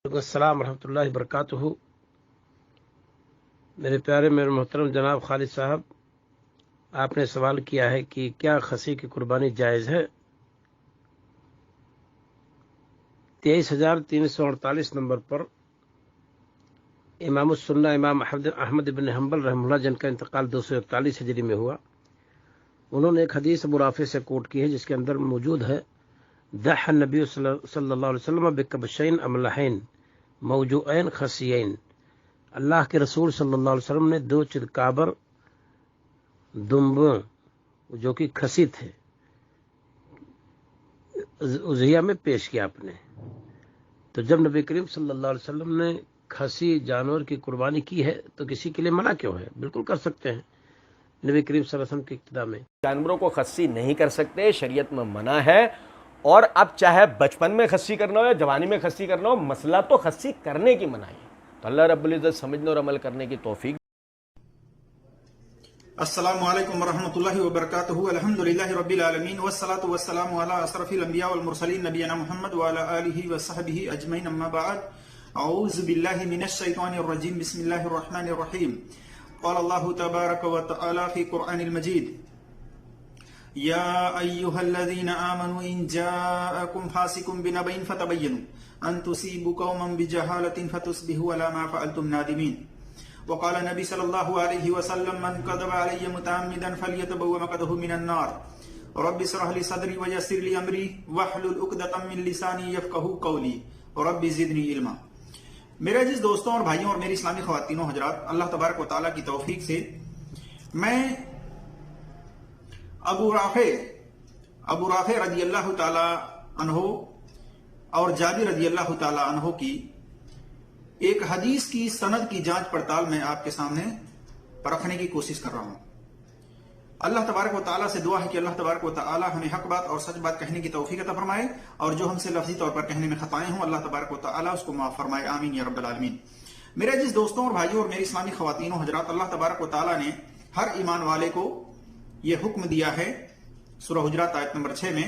अस्सलाम रहमतुल्लाहि वबरकातुहू। मेरे प्यारे मेरे मोहतरम जनाब खालिद साहब, आपने सवाल किया है कि क्या खसी की कुर्बानी जायज़ है। 23,348 नंबर पर इमाम सुन्ना इमाम अहमद इब्न हंबल रहमतुल्लाह, जिनका इंतकाल 241 हिजरी में हुआ, उन्होंने एक हदीस अबू राफी से कोट की है जिसके अंदर मौजूद है, दह नबी सल्लल्लाहु अलैहि वसल्लम बिकबशैन अमलहैन मौजूऐन खसियैन। अल्लाह के रसूल सल्लल्लाहु अलैहि वसल्लम ने दो चिरकाबर दुम्बों जो कि खसी थे उज़हिया में पेश किया आपने। तो जब नबी करीम सल्लल्लाहु अलैहि वसल्लम ने खसी जानवर की कुर्बानी की है तो किसी के लिए मना क्यों है? बिल्कुल कर सकते हैं। नबी करीम सल्लल्लाहु अलैहि वसल्लम की इक्तिदा में जानवरों को खस्सी नहीं कर सकते, शरीयत में मना है। और अब चाहे बचपन में खस्सी करना हो या जवानी में खस्सी करना हो, मसला तो खस्सी करने की मनाही है। तो अल्लाह रब्बुल इज्जत समझने और अमल करने की तौफीक। अस्सलामु अलैकुम वरहमतुल्लाहि वबरकातुहू। अल्हम्दुलिल्लाहि रब्बिल आलमीन वस्सलातु वस्सलामु अला अशरफिल अंबिया वल मुरसलीन नबियना मुहम्मद व अला आलिहि व सहबिहि अजमईन, अम्मा बाद। औज़ु बिल्लाहि मिनश शैतानिर रजीम, बिस्मिल्लाहिर रहमानिर रहीम। क़ाल अल्लाहु तबारक व तआला फ़ी क़ुरआनिल मजीद, या अय्युहल्लज़ीना आमनू इन जाअकुम फासिकुम बिनबइन फतबय्यनु अन तुसीबू कौमन बिजहालतिन फतुस्बिहू अला मा फ़अलतुम नादिमीन। वक़ाल नबी सल्लल्लाहु अलैहि वसल्लम, मन कज़ब अलैहि मुतअम्मिदन फ़ल्यतबव्वअ मक़अदहु मिनन नार। रब्बि इश्रह ली सदरी व यस्सिर ली अमरी वहलुल उक़दतम मिन लिसानी यफ़क़हू क़ौली रब्बि ज़िदनी इल्मा। मेरे अजीज दोस्तों और भाइयों और मेरी इस्लामी ख़वातीनों हज़रात, अल्लाह तबारक व तआला की तौफीक से मैं अबू राफे रज़ी अल्लाह ताला अन्हो और जाबिर रज़ी अल्लाह ताला अन्हो की एक हदीस की सनद की जांच पड़ताल मैं आपके सामने परखने की कोशिश कर रहा हूं। अल्लाह तबारक व तआला से दुआ है कि अल्लाह तबारक व तआला हमें हक बात और सच बात कहने की तौफीक अता फरमाए, और जो हमसे लफ्जी तौर पर कहने में खताएं हों अल्लाह तबारक व तआला उसको माफ फरमाए, आमीन या रब्बल आलमीन। मेरे जिस दोस्तों और भाइयों और मेरी इस्लामी ख़वातीनों हज़रात, अल्लाह तबारक व तआला ने हर ईमान वाले को यह हुक्म दिया है सूरह हुजरात आयत नंबर 6 में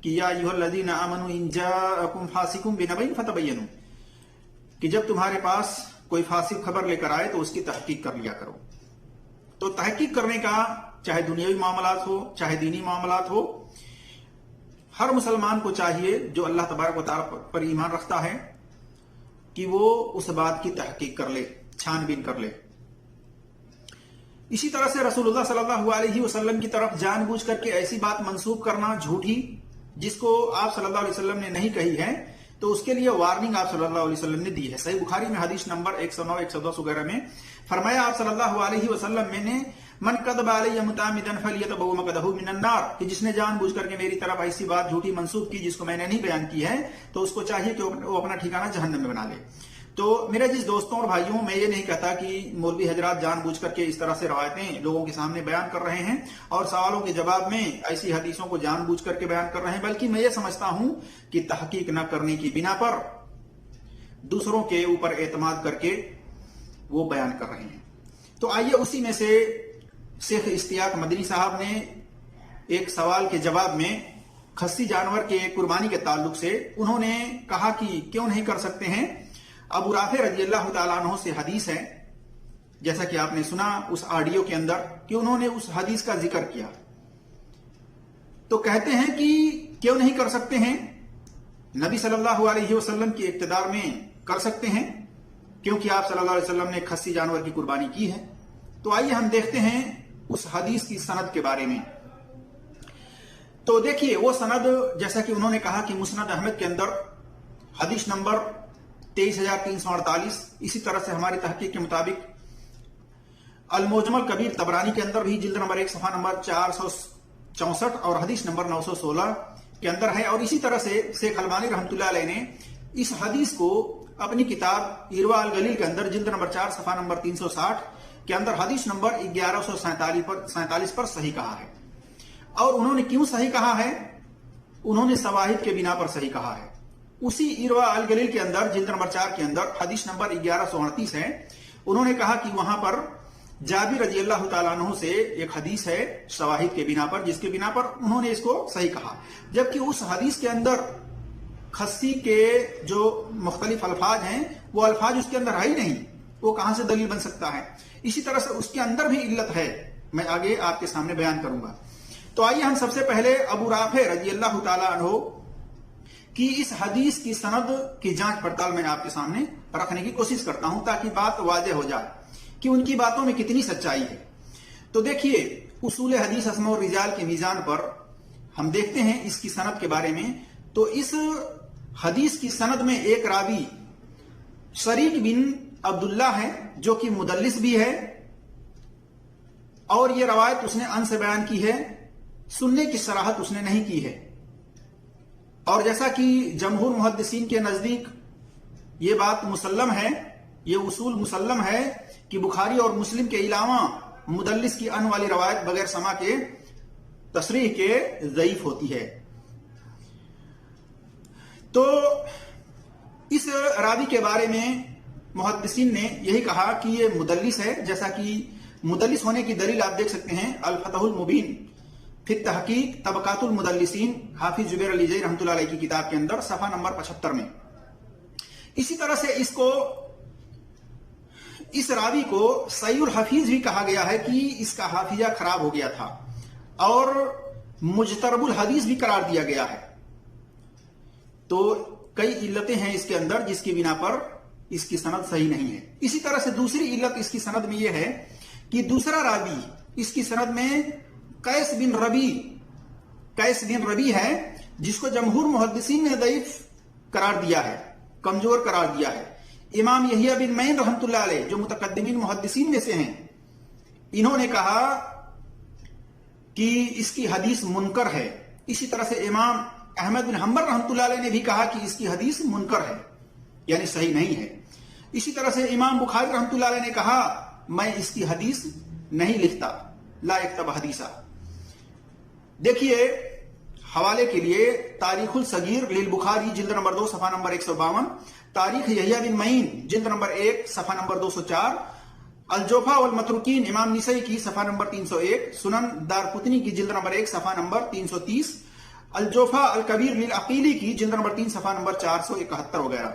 कि या अय्युहल्लज़ीना आमनू इन जाअकुम फासिकुम बिनबइन फतबय्यनु, कि जब तुम्हारे पास कोई फासिक खबर लेकर आए तो उसकी तहकीक कर लिया करो। तो तहकीक करने का चाहे दुनियावी मामलात हो चाहे दीनी मामलात हो, हर मुसलमान को चाहिए जो अल्लाह तबारक व तआला पर ईमान रखता है कि वो उस बात की तहकीक कर ले, छानबीन कर ले। इसी तरह से रसूलुल्लाह सल्लल्लाहु अलैहि वसल्लम की तरफ जानबूझ करके ऐसी बात मंसूब करना झूठी जिसको आप सल्लल्लाहु अलैहि वसल्लम ने नहीं कही है, तो उसके लिए वार्निंग आप सल्लल्लाहु अलैहि वसल्लम ने दी है। सही बुखारी में हदीस नंबर 109, 110 वगैरह में फरमाया आप सल्लल्लाहु अलैहि वसल्लम ने, मन कज़ब अलैहि मुतअम्मिदन फ़ल्यतबव्वअ मक़अदहु मिनन नार, कि जिसने जानबूझ करके मेरी तरफ ऐसी बात झूठी मंसूब की जिसको मैंने नहीं बयान की है, तो उसको चाहिए कि वो अपना ठिकाना जहन्नम में बना ले। तो मेरे जिस दोस्तों और भाइयों, मैं ये नहीं कहता कि मौलवी हजरात जानबूझ करके इस तरह से रवायतें लोगों के सामने बयान कर रहे हैं और सवालों के जवाब में ऐसी हदीसों को जानबूझ करके बयान कर रहे हैं, बल्कि मैं ये समझता हूं कि तहकीक न करने की बिना पर दूसरों के ऊपर एतमाद करके वो बयान कर रहे हैं। तो आइए उसी में से शेख इश्तियाक मदनी साहब ने एक सवाल के जवाब में खस्सी जानवर के कुर्बानी के ताल्लुक से उन्होंने कहा कि क्यों नहीं कर सकते हैं। अबू राफे रज़ी अल्लाह ताला अन्हु से हदीस है, जैसा कि आपने सुना उस ऑडियो के अंदर कि उन्होंने उस हदीस का जिक्र किया। तो कहते हैं कि क्यों नहीं कर सकते हैं, नबी सल्लल्लाहु अलैहि वसल्लम की इक्तिदार में कर सकते हैं, क्योंकि आप सल्लल्लाहु अलैहि वसल्लम ने खस्सी जानवर की कुर्बानी की है। तो आइए हम देखते हैं उस हदीस की सनद के बारे में। तो देखिए वो सनद, जैसा कि उन्होंने कहा कि मुस्नद अहमद के अंदर हदीस नंबर 23,348, इसी तरह से हमारी तहकीक के मुताबिक अल मुजमल कबीर तबरानी के अंदर भी जिल्द नंबर 1 सफ़ा नंबर 464 और हदीस नंबर 916 के अंदर है। और इसी तरह से शेख अलबानी रहमतुल्लाह अलैह ने इस हदीस को अपनी किताब इरवा अल गलील के अंदर जिल्द नंबर 4 सफ़ा नंबर 360 के अंदर हदीस नंबर 1147 पर सही कहा है। और उन्होंने क्यों सही कहा है? उन्होंने शवाहिद के बिना पर सही कहा है। उसी इरवा अल गलील के अंदर जिल्द नंबर 4 के अंदर हदीस नंबर 1138 है। उन्होंने कहा कि वहां पर जाबिर रज़ी अल्लाह ताला अन्हु से एक हदीस है शवाहिद के बिना पर, जिसके बिना पर उन्होंने इसको सही कहा। जबकि उस हदीस के अंदर खस्सी के जो मुख्तलिफ अल्फाज हैं वो अल्फाज उसके अंदर है ही नहीं, वो कहां से दलील बन सकता है। इसी तरह से उसके अंदर भी इल्लत है, मैं आगे आपके सामने बयान करूंगा। तो आइए हम सबसे पहले अबू राफे रजी अल्लाह ताला अन्हु कि इस हदीस की सनद की जांच पड़ताल मैं आपके सामने रखने की कोशिश करता हूं ताकि बात वाज़ेह हो जाए कि उनकी बातों में कितनी सच्चाई है। तो देखिए, उसूल हदीस अस्मा और रिजाल के मीजान पर हम देखते हैं इसकी सनद के बारे में। तो इस हदीस की सनद में एक रावी शरीक बिन अब्दुल्ला है जो कि मुदल्लिस भी है, और यह रवायत उसने अन से बयान की है, सुनने की सराहत उसने नहीं की है। और जैसा कि जमहूर मुहद्दिसीन के नजदीक ये बात मुसल्लम है, ये उसूल मुसल्लम है कि बुखारी और मुस्लिम के अलावा मुदल्लिस की अन वाली रवायत बगैर समा के तसरीह के ज़ईफ होती है। तो इस रावी के बारे में मुहद्दिसीन ने यही कहा कि ये मुदल्लिस है, जैसा कि मुदल्लिस होने की दलील आप देख सकते हैं अल फतहुल मुबीन फी तहकीक तबकातुल मुदल्लिसीन हाफिज जुबैर अली जई रहमतुल्लाह अलैह की किताब के अंदर सफा नंबर 75 में। इसी तरह से इस रावी को सईउल हफीज भी कहा गया है कि इसका हाफिजा खराब हो गया था, और मुजतरबुल हदीस भी करार दिया गया है। तो कई इल्लतें हैं इसके अंदर जिसकी बिना पर इसकी सनद सही नहीं है। इसी तरह से दूसरी इल्लत इसकी सनद में यह है कि दूसरा रावी इसकी सनद में कैस बिन रबी है, जिसको जमहूर मुहद्दिसीन ने दईफ करार दिया है, कमजोर करार दिया है। इमाम यहिया बिन मईन रहमतुल्लाह अलैह जो मुतकद्दिमीन मुहद्दिसीन में से हैं, इन्होंने कहा कि इसकी हदीस मुनकर है। इसी तरह से इमाम अहमद बिन हंबल रहमतुल्लाह अलैह ने भी कहा कि इसकी हदीस मुनकर है, यानी सही नहीं है। इसी तरह से इमाम बुखारी रहमतुल्लाह अलैह ने कहा मैं इसकी हदीस नहीं लिखता, ला यक्तब हदीसा। देखिए, हवाले के लिए तारीखुल सगीर लिल बुखारी जिल्द नंबर 2 सफा नंबर 152, तारीख यहिया बिन मईन जिल्द नंबर 1 सफा नंबर 204, अल-जोफा वल मतरुकीन इमाम निसई की सफा नंबर 301, सुनन दारकुतनी की जिल्द नंबर 1 सफा नंबर 330, अल-जोफा अल-कबीर लिल अकीली की जिल्द नंबर 3 सफा नंबर 471 वगैरह।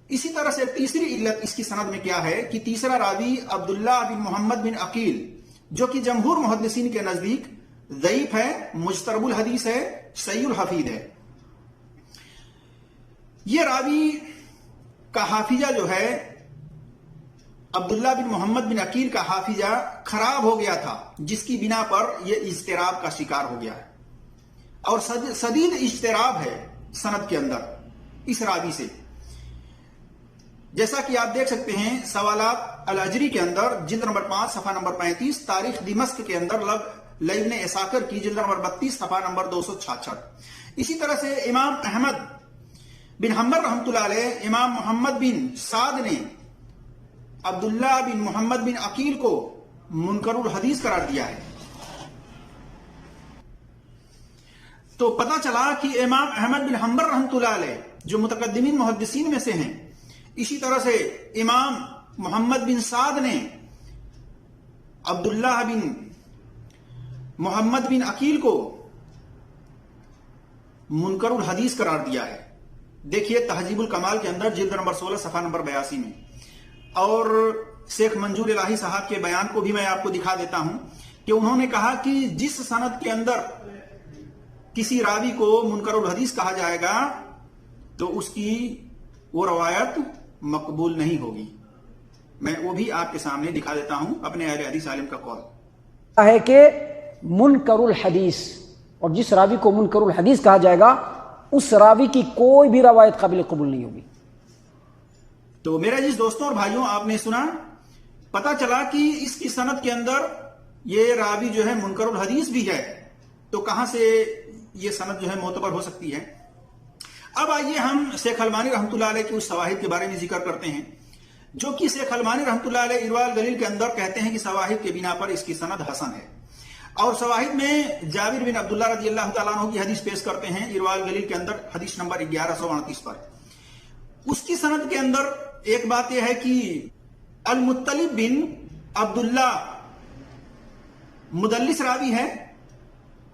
इसी तरह से तीसरी इल्लत इसकी सनद में क्या है कि तीसरा रावी अब्दुल्ला बिन मोहम्मद बिन अकील जो कि जमहूर मुहद्दिसीन के नजदीक ज़ईफ है, मुजतरबुल हदीस है, सईउल हफीज है। यह रावी का हाफिजा जो है, अब्दुल्ला बिन मोहम्मद बिन अकील का हाफिजा खराब हो गया था, जिसकी बिना पर यह इज्तिराब का शिकार हो गया है, और सदीद इज्तिराब है सनद के अंदर इस रावी से। जैसा कि आप देख सकते हैं सवालात अल अजरी के अंदर जिल्द नंबर 5 सफा नंबर 35, तारीख दिमश्क के अंदर लइब्न एसाकर की जिल्द नंबर 32 सफा नंबर 266। इसी तरह से इमाम अहमद बिन हंबल रहमतुल्लाह अलैह इमाम मोहम्मद बिन साद ने अब्दुल्ला बिन मोहम्मद बिन अकील को मुनकरुल हदीस करार दिया है। तो पता चला कि इमाम अहमद बिन हंबल रहमतुल्लाह अलैह जो मुतकद्दिमीन मुहद्दिसीन में से हैं, इसी तरह से इमाम मोहम्मद बिन साद ने अब्दुल्ला बिन मोहम्मद बिन अकील को मुनकरुल हदीस करार दिया है। देखिए तहजीबुल कमाल के अंदर जिल्द नंबर 16 सफा नंबर 82 में। और शेख मंजूर इलाही साहब के बयान को भी मैं आपको दिखा देता हूं कि उन्होंने कहा कि जिस सनद के अंदर किसी रावी को मुनकरुल हदीस कहा जाएगा तो उसकी वो रवायत मकबूल नहीं होगी। मैं वो भी आपके सामने दिखा देता हूं अपने अहले हदीस आलिम का कौल है कि मुनकरुल हदीस, और जिस रावी को मुनकरुल हदीस कहा जाएगा उस रावी की कोई भी रवायत काबिल कबूल नहीं होगी। तो मेरे जिस दोस्तों और भाइयों, आपने सुना, पता चला कि इसकी सनद के अंदर ये रावी जो है मुनकरुल हदीस भी है, तो कहां से ये सनद जो है मोतबर हो सकती है। अब आइए हम शेख अलमानी रहमतुल्लाह अलैह के उस शवाहिद के बारे में जिक्र करते हैं जो कि शेख अलमानी रहमतुल्लाह अलैह इरवाल गलील के अंदर कहते हैं कि शवाहिद के बिना पर इसकी सनद हसन है। और शवाहिद में जाबिर बिन अब्दुल्ला रज़ी अल्लाह तआला अन्हु की हदीस पेश करते हैं इरवाल गलील के अंदर हदीस नंबर 1138 पर। उसकी सनद के अंदर एक बात यह है कि अल मुत्तलिब बिन अब्दुल्ला मुदल्लिस रावी है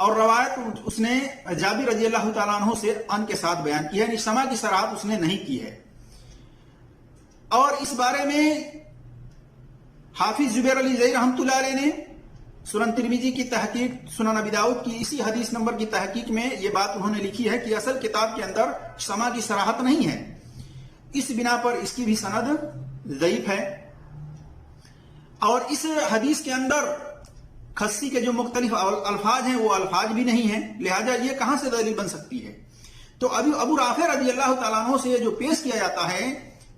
اور روایت اس نے جابر رضی اللہ تعالیٰ عنہ سے ان کے ساتھ بیان کی ہے، یعنی سما کی صراحت اس نے نہیں کی ہے۔ اور اس بارے میں حافظ زبیر علی زئی رحمۃ اللہ علیہ نے سنن ترمذی کی تحقیق، سنن ابی داؤد کی اسی حدیث نمبر کی تحقیق میں یہ بات انہوں نے لکھی ہے کہ اصل کتاب کے اندر سما کی صراحت نہیں ہے، اس بنا پر اس کی بھی سند ضعیف ہے۔ اور اس حدیث کے اندر خصی کے جو مختلف الفاظ ہیں وہ الفاظ بھی نہیں ہیں، لہذا یہ کہاں سے دلیل بن سکتی ہے؟ تو ابو رافع رضی اللہ تعالیٰ عنہ سے جو پیش کیا جاتا ہے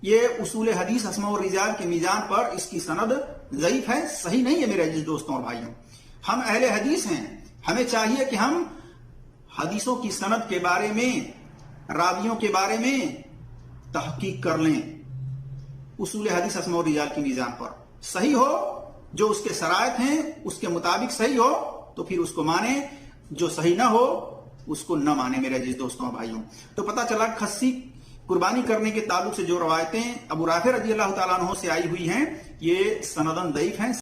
یہ اصول حدیث اسماء و رجال کے میزان پر اس کی سند ضعیف ہے، صحیح نہیں ہے۔ میرے عزیز دوستوں اور بھائیوں، ہم اہل حدیث ہیں، ہمیں چاہیے کہ ہم حدیثوں کی سند کے بارے میں، راویوں کے بارے میں تحقیق کر لیں، اصول حدیث اسماء و رجال کی میزان پر صحیح ہو، جو اس کے شرائط ہیں اس کے مطابق صحیح ہو تو پھر اس کو مانیں، جو صحیح نہ ہو اس کو نہ مانیں۔ میرے عزیز دوستوں اور بھائیوں، تو پتہ چلا خصی قربانی کرنے کے تعلق سے جو روایتیں ابو رافع رضی اللہ تعالیٰ عنہ سے آئی ہوئی ہیں یہ سندن ضعیف ہیں۔